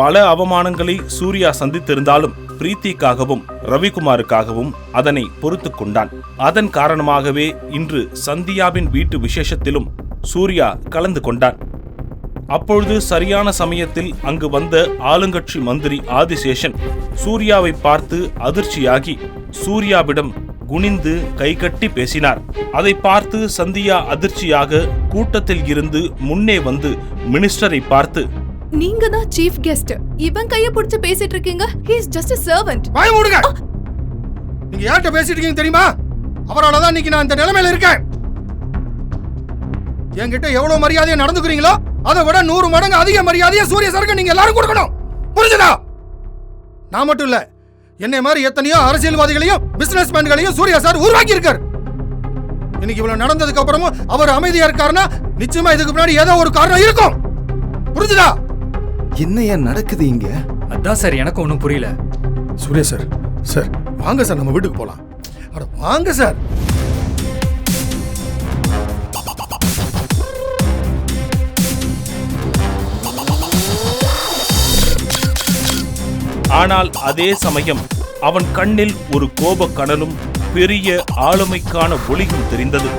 பல அவமானங்களை சூர்யா சந்தித்திருந்தாலும் பிரீத்திக்காகவும் ரவிக்குமாருக்காகவும் அதனை பொறுத்து கொண்டான். அதன் காரணமாகவே இன்று சந்தியாவின் வீட்டு விசேஷத்திலும் சூர்யா கலந்து கொண்டான். அப்பொழுது சரியான சமயத்தில் அங்கு வந்த ஆளுங்கட்சி மந்திரி ஆதிசேஷன் சூர்யாவை பார்த்து அதிர்ச்சியாகி சூர்யாவிடம் குனிந்து கைகட்டி பேசினார். அதை பார்த்து சந்தியா அதிர்ச்சியாக கூட்டத்தில் இருந்து முன்னே வந்து மினிஸ்டரை பார்த்து, நீங்க தான் சீஃப் கெஸ்ட், இவன் கைய பிடிச்சு பேசிட்டு இருக்கீங்க. he is just a servant. வாய் மூடுங்க. நீங்க யார்கிட்ட பேசிட்டு இருக்கீங்க தெரியுமா? அவரால தான் இன்னைக்கு நான் இந்த நிலைமையில இருக்கேன். என்கிட்ட எவ்வளவு மரியாதையா நடந்துக்கிறீங்களோ அதை விட 100 மடங்கு அதிக மரியாதையா சூர்யா சாருக்கு நீங்க எல்லாரும் கொடுக்கணும். புரிஞ்சுதா? நான் மட்டும் இல்ல, என்னை மாதிரி எத்தனையோ அரசியல்வாதிகளையும் பிசினஸ் மேன்களையும் சூர்யா சார் உருவாக்கி இருக்கார். இன்னைக்கு இவ்வளவு நடந்ததுக்கு அப்புறமும் அவர் அமைதியா இருக்காருன்னா நிச்சயமா இதுக்கு முன்னாடி ஏதோ ஒரு காரணம் இருக்கும். புரிஞ்சுதா? என்னையா நடக்குது இங்க? அதான் சார் எனக்கு ஒன்றும் புரியல. சூர்யா சார், சார் வாங்க சார், நம்ம வீட்டுக்கு போலாம். அட வாங்க சார். ஆனால் அதே சமயம் அவன் கண்ணில் ஒரு கோபக் கனலும் பெரிய ஆளுமைக்கான ஒளியும் தெரிந்தது.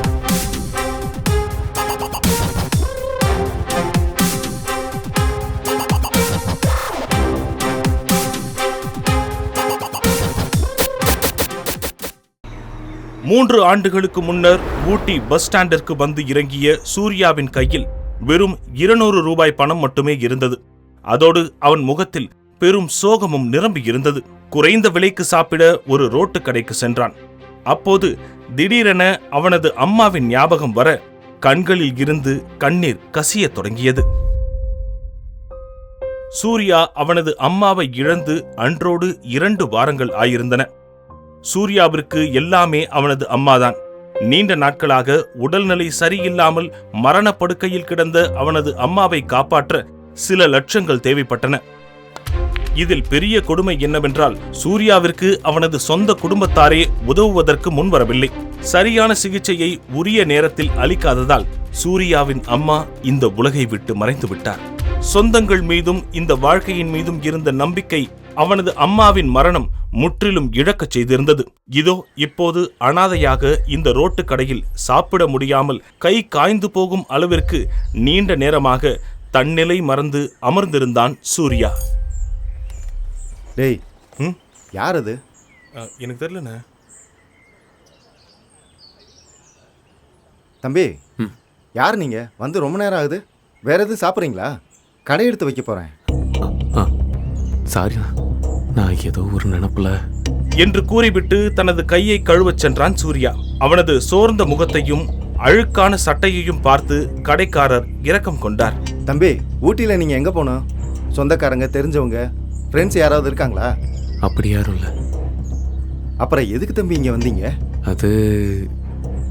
மூன்று ஆண்டுகளுக்கு முன்னர் ஊட்டி பஸ் ஸ்டாண்டிற்கு வந்து இறங்கிய சூர்யாவின் கையில் வெறும் 200 ரூபாய் பணம் மட்டுமே இருந்தது. அதோடு அவன் முகத்தில் பெரும் சோகமும் நிரம்பி இருந்தது. குறைந்த விலைக்கு சாப்பிட ஒரு ரோட்டு கடைக்கு சென்றான். அப்போது திடீரென அவனது அம்மாவின் ஞாபகம் வர கண்களில் இருந்து கண்ணீர் கசியத் தொடங்கியது. சூர்யா அவனது அம்மாவை இழந்து அன்றோடு 2 வாரங்கள் ஆயிருந்தன. சூர்யாவிற்கு எல்லாமே அவனது அம்மாதான். நீண்ட நாட்களாக உடல்நிலை சரியில்லாமல் மரணப்படுக்கையில் கிடந்த அவனது அம்மாவை காப்பாற்ற சில லட்சங்கள் தேவைப்பட்டன. இதில் பெரிய கொடுமை என்னவென்றால் சூர்யாவிற்கு அவனது சொந்த குடும்பத்தாரே உதவுவதற்கு முன்வரவில்லை. சரியான சிகிச்சையை உரிய நேரத்தில் அளிக்காததால் சூர்யாவின் அம்மா இந்த உலகை விட்டு மறைந்து விட்டார். சொந்தங்கள் மீதும் இந்த வாழ்க்கையின் மீதும் இருந்த நம்பிக்கை அவனது அம்மாவின் மரணம் முற்றிலும் இழக்கச் செய்திருந்தது. இதோ இப்போது அனாதையாக இந்த ரோட்டு கடையில் சாப்பிட முடியாமல் கை காய்ந்து போகும் அளவிற்கு நீண்ட நேரமாக தன்னிலை மறந்து அமர்ந்திருந்தான் சூர்யா. டேய், யார் அது? எனக்கு தெரியலண்ணே. தம்பி, யார் நீங்க? வந்து ரொம்ப நேரம் ஆகுது. வேற எதுவும் சாப்பிட்றீங்களா? கடை எடுத்து வைக்க போறேன். சாரிண்ணா, நான் ஏதோ ஒரு நினைப்புல என்று கூறிவிட்டு தனது கையை கழுவச் சென்றான் சூர்யா. அவனது சோர்ந்த முகத்தையும் அழுக்கான சட்டையையும் பார்த்து கடைக்காரர் இரக்கம் கொண்டார். தம்பி, ஊட்டியில நீங்க எங்க போனோம்? சொந்தக்காரங்க, தெரிஞ்சவங்க, ஃப்ரெண்ட்ஸ் யாராவது இருக்காங்களா? அப்படி யாரும் இல்லை. அப்புறம் எதுக்கு தம்பி இங்க வந்தீங்க? அது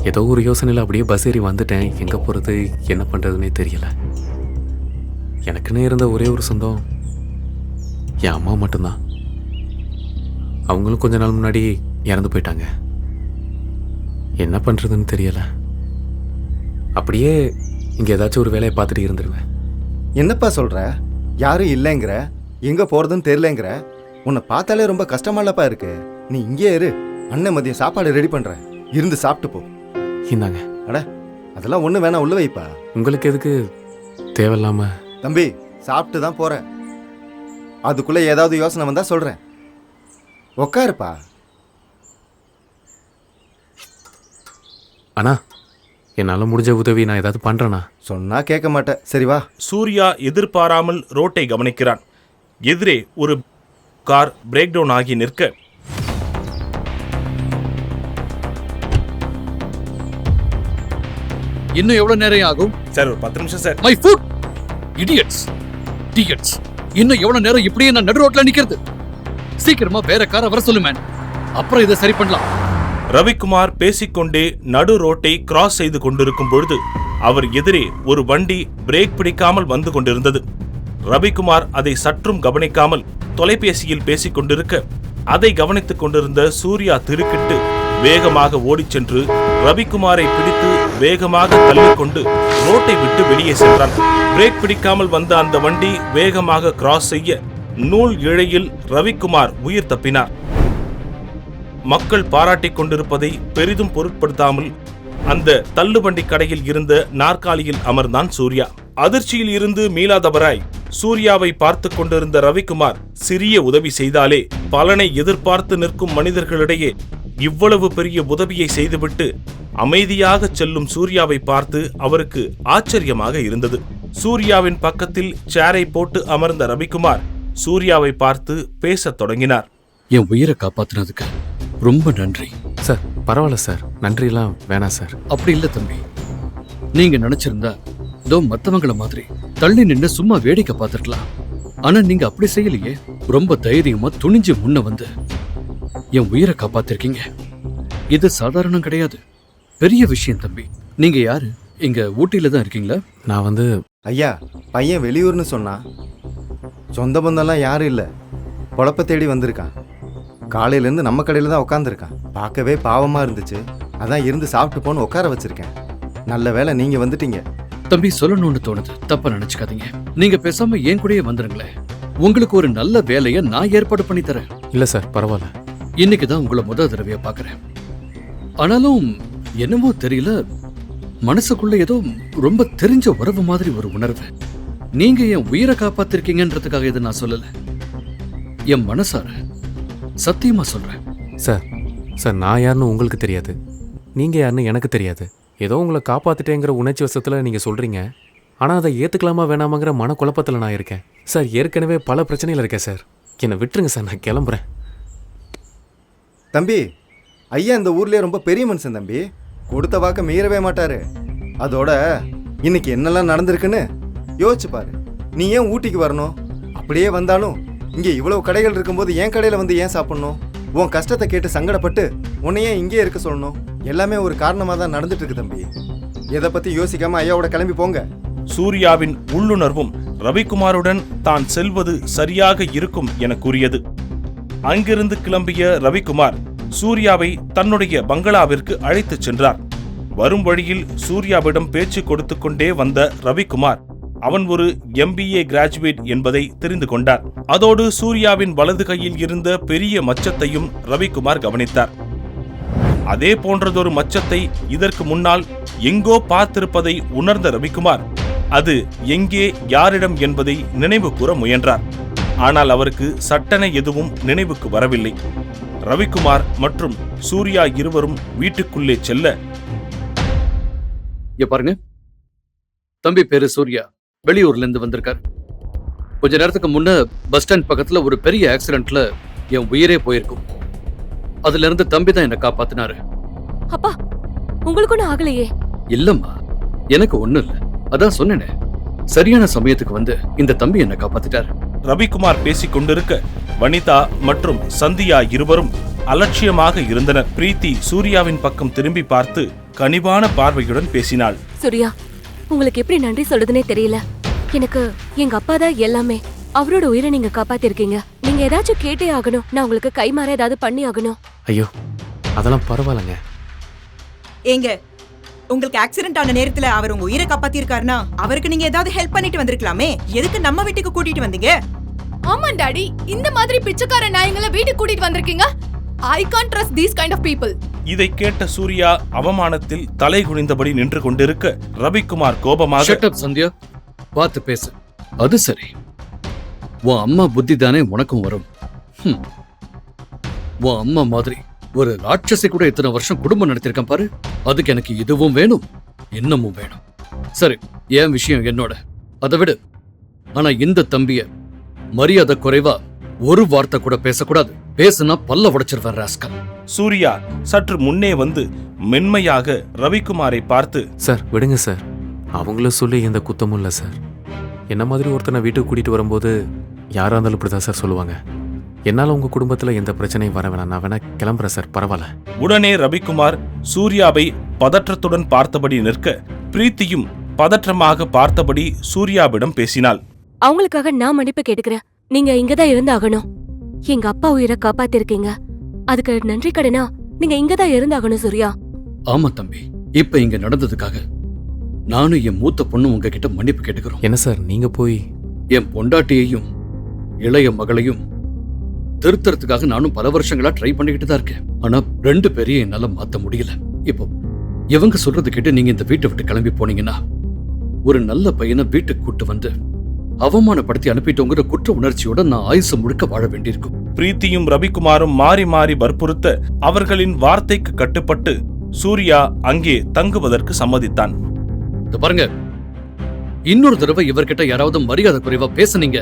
ஏதோ ஒரு யோசனையில் அப்படியே பஸ் ஏறி வந்துட்டேன். எங்கே போகிறது, என்ன பண்ணுறதுனே தெரியல. எனக்குன்னு இருந்த ஒரே ஒரு சொந்தம் என் அம்மா மட்டும்தான். அவங்களும் கொஞ்ச நாள் முன்னாடி இறந்து போயிட்டாங்க. என்ன பண்ணுறதுன்னு தெரியலை. அப்படியே இங்கே ஏதாச்சும் ஒரு வேலையை பார்த்துட்டு இருந்துருவேன். என்னப்பா சொல்கிற? யாரும் இல்லைங்கிற, எங்கே போகிறதுன்னு தெரியலங்கிற. உன்னை பார்த்தாலே ரொம்ப கஷ்டமாலப்பா இருக்கு. நீ இங்கே இரு, அண்ணன் மதியம் சாப்பாடு ரெடி பண்ணுறேன், இருந்து சாப்பிட்டு போ. இந்தாங்க. அட, அதெல்லாம் ஒன்றும் வேணாம், உள்ள வைப்பா. உங்களுக்கு எதுக்கு தேவையில்லாம? தம்பி, சாப்பிட்டு தான் போகிறேன். அதுக்குள்ளே ஏதாவது யோசனை வந்தால் சொல்கிறேன். உக்காருப்பா. அண்ணா, என்னால் முடிஞ்ச உதவி நான் ஏதாவது பண்ணுறேண்ணா. சொன்னால் கேட்க மாட்டேன். சரி வா. சூர்யா எதிர்பாராமல் ரோட்டை கவனிக்கிறான். எதிரே ஒரு கார் பிரேக் டவுன் ஆகி நிற்க இன்னும் எவ்வளவு நேரம் ஆகும் சார்? ஒரு 10 நிமிஷம் sir. My foot idiots tickets. இன்னும் எவ்வளவு நேரம் இப்படியே நான் நடு ரோட்ல நிக்கிறது? சீக்கிரமா வேற காரை வர சொல்லு மேன், அப்புறம் இதை சரி பண்ணலாம். ரவிக்குமார் பேசிக்கொண்டே நடு ரோட்டை கிராஸ் செய்து கொண்டிருக்கும் பொழுது அவர் எதிரே ஒரு வண்டி பிரேக் பிடிக்காமல் வந்து கொண்டிருந்தது. ரவிக்குமார் அதை சற்றும் கவனிக்காமல் தொலைபேசியில் பேசிக் கொண்டிருக்க அதை கவனித்துக் கொண்டிருந்த சூர்யா திடுக்கிட்டு வேகமாக ஓடிச் சென்று ரவிக்குமாரை பிடித்து வேகமாக தள்ளிக்கொண்டு ரோட்டை விட்டு வெளியே சென்றான். பிரேக் பிடிக்காமல் வந்த அந்த வண்டி வேகமாக கிராஸ் செய்ய நூல் இழையில் ரவிக்குமார் உயிர் தப்பினார். மக்கள் பாராட்டிக் கொண்டிருப்பதை பெரிதும் பொருட்படுத்தாமல் அந்த தள்ளுவண்டி கடையில் இருந்த நாற்காலியில் அமர்ந்தான் சூர்யா. அதிர்ச்சியில் இருந்து மீளாதவராய் சூர்யாவை பார்த்து கொண்டிருந்த ரவிக்குமார் சிறிய உதவி செய்தாலே பலனை எதிர்பார்த்து நிற்கும் மனிதர்களிடையே இவ்வளவு பெரிய உதவியை செய்துவிட்டு அமைதியாக செல்லும் சூர்யாவை பார்த்து அவருக்கு ஆச்சரியமாக இருந்தது. சூர்யாவின் பக்கத்தில் சேரை போட்டு அமர்ந்த ரவிக்குமார் சூர்யாவை பார்த்து பேசத் தொடங்கினார். என் உயிரை காப்பாத்துனதுக்கு ரொம்ப நன்றி. சார் பரவாயில்ல சார், நன்றியெல்லாம் வேணாம் சார். அப்படி இல்ல தம்பி, நீங்க நினைச்சிருந்தா இதோ மத்தவங்கள மாதிரி தள்ளி நின்று சும்மா வேடிக்கை பார்த்துருக்கலாம். ஆனா நீங்க அப்படி செய்யலையே. ரொம்ப தைரியமா துணிஞ்சு முன்ன வந்து என் உயிரை காப்பாத்திருக்கீங்க. இது சாதாரணம் கிடையாது, பெரிய விஷயம் தம்பி. நீங்க யாரு? இங்க ஊட்டியில தான் இருக்கீங்களா? நான் வந்து ஐயா, பையன் வெளியூர்னு சொன்னா சொந்த பந்தம்லாம் யாரும் இல்லை, பொழப்ப தேடி வந்திருக்கான். காலையிலேருந்து நம்ம கடையில் தான் உட்காந்துருக்கான். பார்க்கவே பாவமாக இருந்துச்சு, அதான் இருந்து சாப்பிட்டு போன்னு உட்கார வச்சிருக்கேன். நல்ல வேளை நீங்கள் வந்துட்டீங்க. தம்பி, சொல்லணும்னு தோணுது, தப்பா நினைச்சுக்காதீங்க. நீங்க பேசாம என் கூடயே வந்துருங்களேன். உங்களுக்கு ஒரு நல்ல வேலையை நான் ஏற்பாடு பண்ணி தரேன். இல்லை சார் பரவாயில்ல. இன்னைக்கு தான் உங்களை முதல் தடவையா பார்க்கறேன். ஆனாலும் என்னமோ தெரியல, மனசுக்குள்ள ஏதோ ரொம்ப தெரிஞ்ச உறவு மாதிரி ஒரு உணர்வு. நீங்க என் உயிரை காப்பாத்திருக்கீங்கன்றதுக்காக இதை நான் சொல்லல, என் மனசார சத்தியமா சொல்றேன். சார் சார் நான் யாருன்னு உங்களுக்கு தெரியாது, நீங்கள் யாருன்னு எனக்கு தெரியாது. ஏதோ உங்களை காப்பாற்றிட்டேங்கிற உணர்ச்சி வசத்தில் நீங்கள் சொல்கிறீங்க. ஆனால் அதை ஏற்றுக்கலாமா வேணாமாங்கிற மனக்குழப்பத்தில் நான் இருக்கேன் சார். ஏற்கனவே பல பிரச்சனையில் இருக்கேன் சார். என்னை விட்டுருங்க சார், நான் கிளம்புறேன். தம்பி, ஐயா இந்த ஊர்லேயே ரொம்ப பெரிய மனுஷன் தம்பி. கொடுத்த வாக்க மீறவே மாட்டாரு. அதோட இன்னைக்கு என்னெல்லாம் நடந்திருக்குன்னு யோசிச்சு பாரு. நீ ஏன் ஊட்டிக்கு வரணும்? அப்படியே வந்தாலும் இங்கே இவ்வளவு கடைகள் இருக்கும்போது என் கடையில் வந்து ஏன் சாப்பிடணும்? உன் கஷ்டத்தை கேட்டு சங்கடப்பட்டு உன்னை ஏன் இங்கே இருக்க சொல்லணும்? எல்லாமே ஒரு காரணமாக தான் நடந்துட்டு இருக்கு தம்பி. எதை பற்றி யோசிக்காம ஐயாவோட கிளம்பி போங்க. சூர்யாவின் உள்ளுணர்வும் ரவிக்குமாருடன் தான் செல்வது சரியாக இருக்கும் என கூறியது. அங்கிருந்து கிளம்பிய ரவிக்குமார் சூர்யாவை தன்னுடைய பங்களாவிற்கு அழைத்துச் சென்றார். வரும் வழியில் சூர்யாவிடம் பேச்சு கொடுத்து கொண்டே வந்த ரவிக்குமார் அவன் ஒரு MBA கிராஜுவேட் என்பதை தெரிந்து கொண்டார். அதோடு சூர்யாவின் வலது கையில் இருந்த பெரிய மச்சத்தையும் ரவிக்குமார் கவனித்தார். அதே போன்றதொரு மச்சத்தை இதற்கு முன்னால் எங்கோ பார்த்திருப்பதை உணர்ந்த ரவிக்குமார் அது எங்கே, யாரிடம் என்பதை நினைவு கூற முயன்றார். ஆனால் அவருக்கு சட்டென எதுவும் நினைவுக்கு வரவில்லை. ரவிக்குமார் மற்றும் சூர்யா இருவரும் வீட்டுக்குள்ளே செல்ல, இங்க பாருங்க, தம்பி பேரு சூர்யா, வெளியூர்ல இருந்து வந்திருக்கார். கொஞ்ச நேரத்துக்கு முன்ன பஸ் ஸ்டாண்ட் பக்கத்துல ஒரு பெரிய ஆக்சிடென்ட்ல என் உயிரே போயிருக்கும். அதுல இருந்து தம்பி தான் என்ன காப்பாத்தினாரு. அப்பா, உங்களுக்கு ஒண்ணும் ஆகலையே? இல்லம்மா, எனக்கு ஒண்ணும் இல்ல. அதான் சொன்னேனே, சரியான சமயத்துக்கு வந்து இந்த தம்பி என்ன காப்பாத்திட்டாரு. ரவிக்குமார் பேசிக் கொண்டிருக்க வனிதா மற்றும் சந்தியா இருவரும் அலட்சியமாக இருந்தனர். பிரீத்தி சூர்யாவின் பக்கம் திரும்பி பார்த்து கனிவான பார்வையுடன் பேசினாள். சூர்யா, உங்களுக்கு எப்படி நன்றி சொல்றதுனே தெரியல. எனக்கு எங்க அப்பா தான் எல்லாமே. அவரோட உயிரை நீங்க காப்பாத்திருக்கீங்க. நீங்க ஏதாச்சும் கேட்டே ஆகணும். நான் உங்களுக்கு கைமாற ஏதாவது பண்ணி ஆகணும். ஐயோ அதெல்லாம் பரவாயில்லைங்க. ஏங்க, உங்களுக்கு ஆக்சிடென்ட் ஆன நேரத்துல அவர் உங்க உயிரை காப்பாத்திருக்காருன்னா அவருக்கு நீங்க ஏதாவது ஹெல்ப் பண்ணிட்டு வந்திருக்கலாமே. எதுக்கு நம்ம வீட்டுக்கு கூட்டிட்டு வந்தீங்க? ஆமா டாடி, இந்த மாதிரி பிச்சைக்கார நாயங்களை வீட்டுக்கு கூட்டிட்டு வந்திருக்கீங்க. I can't trust these kind of people. இதை கேட்ட சூர்யா அவமானத்தில் தலை குனிந்தபடி நின்று கொண்டிருக்க ரவிக்குமார் கோபமாக, Shut up, சந்தியா, பார்த்து பேசு. அது சரி, உன் அம்மா புத்தி தானே உனக்கும் வரும். உன் அம்மா மாதிரி ஒரு ராட்சசி கூட இத்தனை வருஷம் குடும்பம் நடத்திருக்கேன் பாரு. அதுக்கு எனக்கு இதுவும் வேணும், இன்னமும் வேணும். சரி, என் விஷயம் என்னோட, அதை விடு. ஆனா இந்த தம்பிய மரியாதை குறைவா ஒரு வார்த்தை கூட பேசக்கூடாது. பேசுனா பல்ல உடைச்சிருவேன் ராஸ்கல். சூர்யா சற்று முன்னே வந்து மென்மையாக ரவிக்குமாரை பார்த்து, சார் விடுங்க சார், அவங்களும் சொல்லி எந்த குத்தமும் இல்லை சார். என்ன மாதிரி ஒருத்தனை வீட்டுக்கு கூட்டிகிட்டு வரும்போது யாராக இருந்தாலும் இப்படி தான் சார் சொல்லுவாங்க. என்னால் உங்கள் குடும்பத்தில் எந்த பிரச்சனையும் வர வேணாம், நான் வேணா கிளம்புறேன் சார், பரவாயில்ல. உடனே ரவிக்குமார் சூர்யாவை பதற்றத்துடன் பார்த்தபடி நிற்க பிரீத்தியும் பதற்றமாக பார்த்தபடி சூர்யாவிடம் பேசினாள். அவங்களுக்காக நான் மன்னிப்பு கேட்டுக்கிறேன். நீங்க இங்கதான் இருந்தாகணும். எங்க அப்பா உயிரை காப்பாத்திருக்கீங்க. அதுக்கு நன்றி கடனா நீங்க இங்கதான் இருந்தாகணும் சூர்யா. ஆமா தம்பி, இப்ப இங்க நடந்ததுக்காக நானும் என் மூத்த பொண்ணு உங்ககிட்ட மன்னிப்பு கேட்டுக்கிறோம். என்ன சார் நீங்கள் போய் என் பொண்டாட்டியையும் இளைய மகளையும் திருத்தறதுக்காக நானும் பல வருஷங்களா ட்ரை பண்ணிக்கிட்டு தான் இருக்கேன். ஆனா 2 பேரையும் என்னால மாத்த முடியல. இப்போ இவங்க சொல்றது கேட்டு நீங்க இந்த வீட்டை விட்டு கிளம்பி போனீங்கன்னா ஒரு நல்ல பையனை வீட்டுக்கு கூட்டு வந்து அவமானப்படுத்தி அனுப்பிட்டோங்கிற குற்ற உணர்ச்சியோட நான் ஆயுசு முழுக்க வாழ வேண்டியிருக்கும். பிரீத்தியும் ரவிக்குமாரும் மாறி மாறி வற்புறுத்த அவர்களின் வார்த்தைக்கு கட்டுப்பட்டு சூர்யா அங்கே தங்குவதற்கு சம்மதித்தான். பாருங்க, இன்னொரு தடவை இவர்கிட்ட யாராவது மரியாதை குறைவா பேசுனீங்க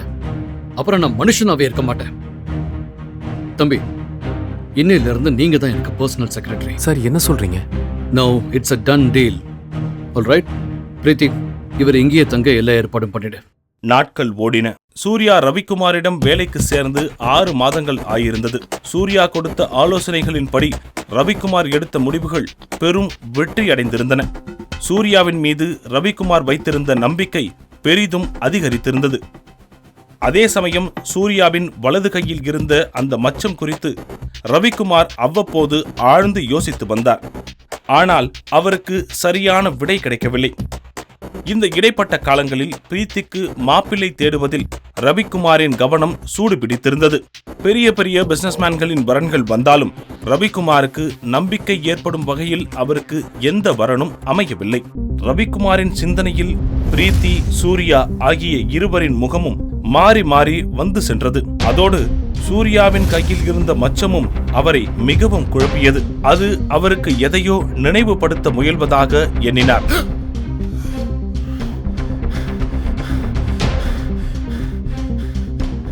அப்புறம் நான் மனுஷனாவே இருக்க மாட்டேன். தம்பி, இன்னையில இருந்து நீங்க தான் எனக்கு பர்சனல் செக்ரட்டரி. சார் என்ன சொல்றீங்க? No, it's a done deal. All right Preethi, இவர் இங்கேயே தங்க எல்லா ஏற்பாடும் பண்ணிடு. நாட்கள் ஓடின. சூர்யா ரவிக்குமாரிடம் வேலைக்கு சேர்ந்து 6 மாதங்கள் ஆயிருந்தது. சூர்யா கொடுத்த ஆலோசனைகளின்படி ரவிக்குமார் எடுத்த முடிவுகள் பெரும் வெற்றியடைந்திருந்தன. சூர்யாவின் மீது ரவிக்குமார் வைத்திருந்த நம்பிக்கை பெரிதும் அதிகரித்திருந்தது. அதே சமயம் சூர்யாவின் வலது கையில் இருந்த அந்த மச்சம் குறித்து ரவிக்குமார் அவ்வப்போது ஆழ்ந்து யோசித்து வந்தார். ஆனால் அவருக்கு சரியான விடை கிடைக்கவில்லை. இந்த இடைப்பட்ட காலங்களில் பிரீத்திக்கு மாப்பிள்ளை தேடுவதில் ரவிக்குமாரின் கவனம் சூடு பிடித்திருந்தது. பெரிய பெரிய பிசினஸ்மேன்களின் வரன்கள் வந்தாலும் ரவிக்குமாருக்கு நம்பிக்கை ஏற்படும் வகையில் அவருக்கு எந்த வரனும் அமையவில்லை. ரவிக்குமாரின் சிந்தனையில் பிரீத்தி, சூர்யா ஆகிய இருவரின் முகமும் மாறி மாறி வந்து சென்றது. அதோடு சூர்யாவின் கையில் இருந்த மச்சமும் அவரை மிகவும் குழப்பியது. அது அவருக்கு எதையோ நினைவுபடுத்த முயல்வதாக எண்ணினார்.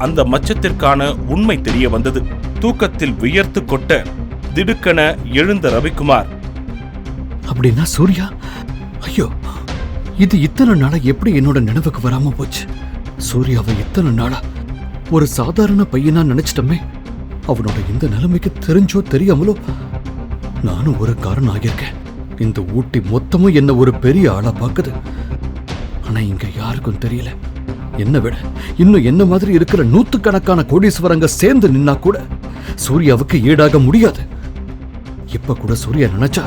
அந்த மச்சத்திற்கான உண்மை தெரிய வந்தது. தூக்கத்தில் வியர்த்து கொட்ட திடுக்கென எழுந்த ரவிக்குமார், அப்படின்னா சூர்யா, ஐயோ, இது இத்தனை நாளா எப்படி என்னோட நினைவுக்கு வராம போச்சு? சூர்யாவை இத்தனை நாளா ஒரு சாதாரண பையனா நினைச்சிட்டமே. அவனோட இந்த நிலைமைக்கு தெரிஞ்சோ தெரியாமலோ நானும் ஒரு காரணம் ஆகியிருக்கேன். இந்த ஊட்டி மொத்தமும் என்ன ஒரு பெரிய ஆளா பாக்குது. ஆனா இங்க யாருக்கும் தெரியல. என்ன விட இன்னும் என்ன மாதிரி இருக்கிற 100கணக்கான கோடீஸ்வரங்க சேர்ந்து நின்னா கூட சூர்யாவுக்கு ஈடாக முடியாது. இப்ப கூட சூர்யா நினைச்சா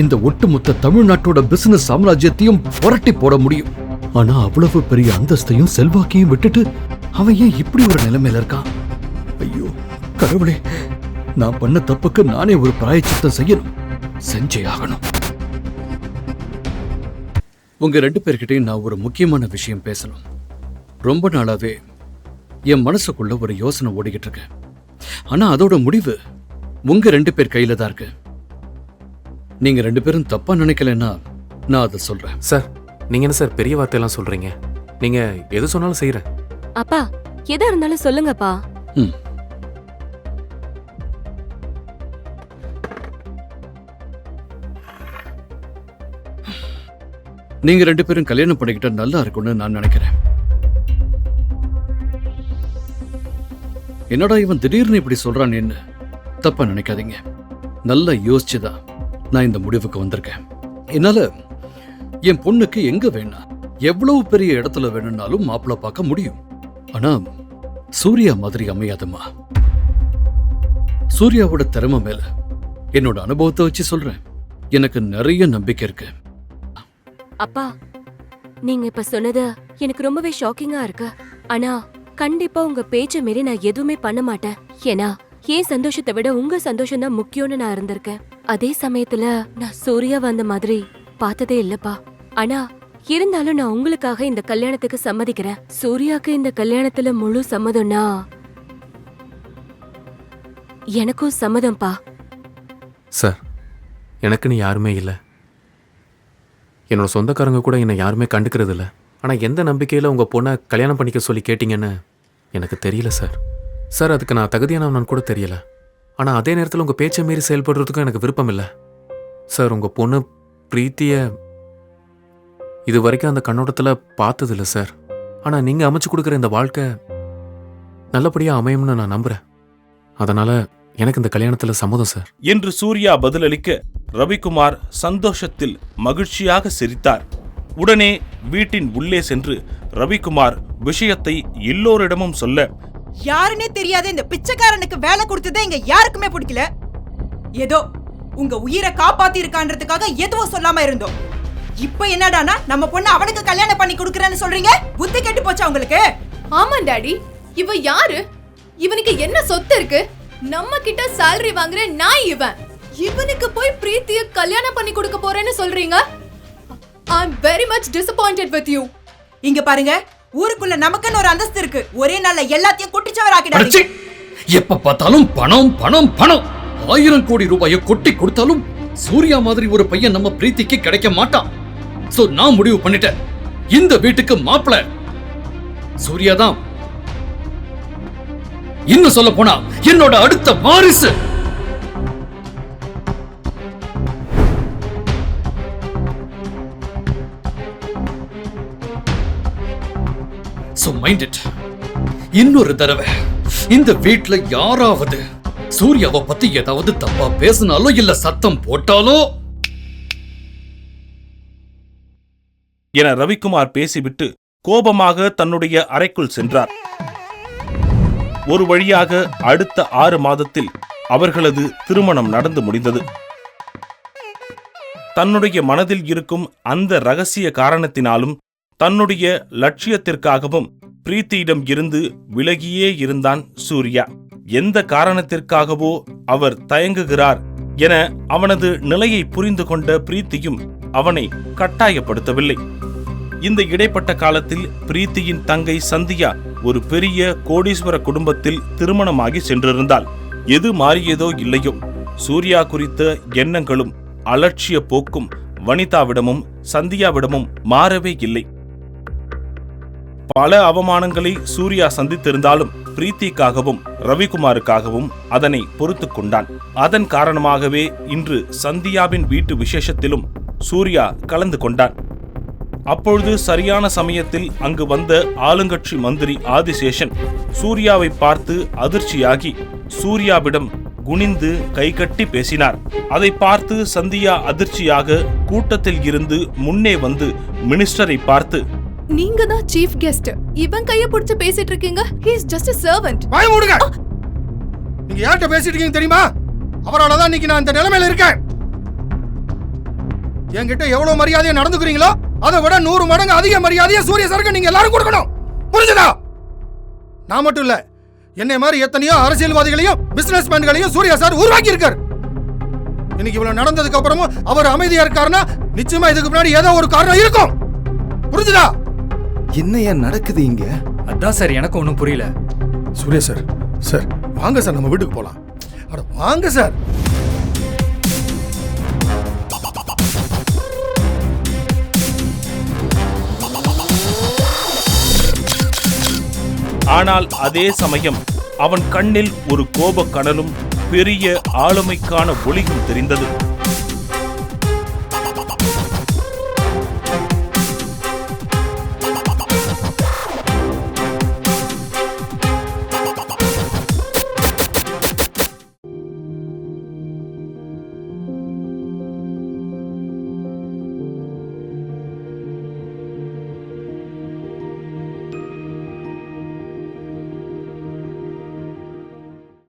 இந்த ஒட்டுமொத்த தமிழ்நாட்டோட பிசினஸ் சாம்ராஜ்யத்தையும் புரட்டி போட முடியும். ஆனா அவ்வளவு பெரிய அந்தஸ்தையும் செல்வாக்கையும் விட்டுட்டு அவன் ஏன் இப்படி ஒரு நிலைமையில இருக்கான்? ஐயோ கடவுளே, நான் பண்ண தப்புக்கு நானே ஒரு பிராயச்சித்தம் செய்யணும், செஞ்சே ஆகணும். உங்க 2 பேர்கிட்டையும் நான் ஒரு முக்கியமான விஷயம் பேசணும். ரொம்ப நாளாவே என் மனசுக்குள்ள ஒரு யோசனை ஓடிக்கிட்டு இருக்கு. ஆனா அதோட முடிவு உங்க 2 பேர் கையில தான் இருக்கு. நீங்க 2 பேரும் தப்பா நினைக்கலன்னா நான் அதை சொல்றேன். சார், நீங்க என்ன சார் பெரிய வார்த்தையெல்லாம் சொல்றீங்க? நீங்க எது சொன்னாலும் செய்யறேன். அப்பா, எதா இருந்தாலும் சொல்லுங்கப்பா. நீங்க 2 பேரும் கல்யாணம் பண்ணிக்கிட்டா நல்லா இருக்கும்னு நான் நினைக்கிறேன். என்னடா இவன் திடீர்னு இப்படி சொல்றான்னு தப்பா நினைக்காதீங்க. நல்லா யோசிச்சுதான் நான் இந்த முடிவுக்கு வந்திருக்கேன். என்னால என் பொண்ணுக்கு எங்க வேணா எவ்வளவு பெரிய இடத்துல வேணும்னாலும் மாப்பிள்ளை பார்க்க முடியும். ஆனா சூர்யா மாதிரி அமையாதம்மா. சூர்யாவோட திறமை மேல என்னோட அனுபவத்தை வச்சு சொல்றேன், எனக்கு நிறைய நம்பிக்கை இருக்கு. அப்பா, நீங்க இப்ப சொன்னது எனக்கு ரொம்பவே ஷாக்கிங்கா இருக்கு. ஆனா கண்டிப்பா உங்க பேச்ச மீறி நான் எதுவுமே பண்ண மாட்டேன். ஏன்னா என் சந்தோஷத்தை விட உங்க சந்தோஷம் தான் முக்கியம்னு நான் இருந்திருக்கேன். அதே சமயத்துல நான் சூர்யா வந்த மாதிரி பார்த்ததே இல்லப்பா. ஆனா இருந்தாலும் நான் உங்களுக்காக இந்த கல்யாணத்துக்கு சம்மதிக்கிறேன். சூர்யாக்கு இந்த கல்யாணத்துல முழு சம்மதம்னா எனக்கும் சம்மதம்பா. சார், எனக்குன்னு யாருமே இல்லை. என்னோட சொந்தக்காரங்க கூட என்னை யாருமே கண்டுக்கிறது இல்லை. ஆனால் எந்த நம்பிக்கையில் உங்கள் பொண்ணை கல்யாணம் பண்ணிக்க சொல்லி கேட்டிங்கன்னு எனக்கு தெரியல சார். சார், அதுக்கு நான் தகுதியானவனான்னு கூட தெரியல. ஆனால் அதே நேரத்தில் உங்கள் பேச்சை மீறி செயல்படுறதுக்கும் எனக்கு விருப்பம் இல்லை சார். உங்கள் பொண்ணு பிரீத்தியை இது வரைக்கும் அந்த கண்ணோட்டத்தில் பார்த்ததில்ல சார். ஆனால் நீங்கள் அமைச்சு கொடுக்குற இந்த வாழ்க்கை நல்லபடியாக அமையும்னு நான் நம்புகிறேன். அதனால் எனக்கு இந்த கல்யாணத்தில் சம்மதம் சார் என்று சூர்யா பதிலளிக்க ரவிக்குமார் சந்தோஷத்தில் மகிழ்ச்சியாக சிரித்தார். உடனே வீட்டின் உள்ளே சென்று ரவிக்குமார் விஷயத்தை எல்லோரிடமும் சொல்ல, யாருன்னே தெரியாத இந்த பிச்சைக்காரனுக்கு வேலை கொடுத்ததே இங்க யாருக்குமே பிடிக்கல. ஏதோ உங்க உயிரை காப்பாத்தி இருக்கான்றதுக்காக எதுவும் சொல்லாம இருந்தோம். இப்ப என்னடானா நம்ம பொண்ணு அவனுக்கு கல்யாணம் பண்ணி கொடுக்கறேன்னு சொல்றீங்க? புத்தி கெட்டு போச்சா உங்களுக்கு? ஆமா டாடி, இவ யாரு? இவனுக்கு என்ன சொத்து இருக்கு? நம்ம கிட்ட salary வாங்குற நாய் இவன். இவனுக்கு போய் பிரீத்திய கல்யாணம் பண்ணி கொடுக்க போறேன்னு சொல்றீங்க? I'm very much disappointed with you. இங்க பாருங்க, ஊருக்குள்ள நமக்குன்னு ஒரு அந்தஸ்து இருக்கு. ஒரே நாள்ல எல்லாத்தையும் குட்டிச்சவர் ஆக்கிடாதீங்க. எப்ப பார்த்தாலும் பணம் பணம் பணம். 1000 கோடி ரூபாயை கொட்டி கொடுத்தாலும் சூர்யா மாதிரி ஒரு பையன் நம்ம பிரீத்திக்கு கிடைக்க மாட்டான். சோ நான் முடிவு பண்ணிட்டேன், இந்த வீட்டுக்கு மாப்பிள சூர்யா தான். இன்னும் சொல்ல போனா என்னோட அடுத்த வாரிசு. So mind it. இன்னொரு தடவை இந்த வீட்ல யாராவது சூர்யாவை பத்தி ஏதாவது தப்பா பேசினாலோ இல்ல சத்தம் போட்டாலோ என ரவிக்குமார் பேசிவிட்டு கோபமாக தன்னுடைய அறைக்குள் சென்றார். ஒரு வழியாக அடுத்த 6 மாதத்தில் அவர்களது திருமணம் நடந்து முடிந்தது. தன்னுடைய மனதில் இருக்கும் அந்த ரகசிய காரணத்தினாலும் தன்னுடைய லட்சியத்திற்காகவும் பிரீத்தியிடம் இருந்து விலகியே இருந்தான் சூர்யா. எந்த காரணத்திற்காகவோ அவர் தயங்குகிறார் என அவனது நிலையை புரிந்து கொண்ட பிரீத்தியும் அவனை கட்டாயப்படுத்தவில்லை. இந்த இடைப்பட்ட காலத்தில் பிரீத்தியின் தங்கை சந்தியா ஒரு பெரிய கோடீஸ்வர குடும்பத்தில் திருமணமாகி சென்றிருந்தாள். எது மாறியதோ இல்லையோ, சூர்யா குறித்த எண்ணங்களும் அலட்சிய போக்கும் வனிதாவிடமும் சந்தியாவிடமும் மாறவே இல்லை. பல அவமானங்களை சூர்யா சந்தித்திருந்தாலும் பிரீத்திக்காகவும் ரவிக்குமாருக்காகவும் அதனை பொறுத்துக் கொண்டான். அதன் காரணமாகவே இன்று சந்தியாவின் வீட்டு விசேஷத்திலும் சூர்யா கலந்து கொண்டான். அப்பொழுது சரியான சமயத்தில் அங்கு வந்த ஆளுங்கட்சி மந்திரி ஆதிசேஷன் சூர்யாவை பார்த்து அதிர்ச்சியாகி சூர்யாவிடம் குனிந்து கைகட்டி பேசினார். அதை பார்த்து சந்தியா அதிர்ச்சியாக கூட்டத்தில் இருந்து முன்னே வந்து மினிஸ்டரை பார்த்து, நீங்க தான் சீஃப் கெஸ்ட், இவன் கைய பிடிச்சு பேசிட்டு இருக்கீங்க. He is just a servant. வாய மூடுங்க. நீங்க யார்கிட்ட பேசிட்டு இருக்கீங்க தெரியுமா? அவரால தான் இன்னைக்கு நான் இந்த நிலைமையில இருக்கேன். என்கிட்ட எவ்வளவு மரியாதையா நடந்துக்கிறீங்களோ அதை விட 100 மடங்கு அதிக மரியாதையா சூரிய சாருக்கு நீங்க எல்லாரும் கொடுக்கணும். புரிஞ்சுதா? நான் மட்டும் இல்ல, என்னை மாதிரி எத்தனையோ அரசியல்வாதிகளையும் பிசினஸ் மேன்களையும் சூர்யா சார் உருவாக்கி இருக்கார். இன்னைக்கு இவ்வளவு நடந்ததுக்கு அப்புறமும் அவர் அமைதியா இருக்காருன்னா நிச்சயமா இதுக்கு முன்னாடி ஏதோ ஒரு காரணம் இருக்கும். புரிஞ்சுதா? என்னையா நடக்குது இங்க? அதான் சார் எனக்கு ஒன்றும் புரியல. சூர்யா சார், சார் வாங்க சார், நம்ம வீட்டுக்கு போலாம். அட வாங்க சார். ஆனால் அதே சமயம் அவன் கண்ணில் ஒரு கோபக் கனலும் பெரிய ஆளுமைக்கான ஒளியும் தெரிந்தது.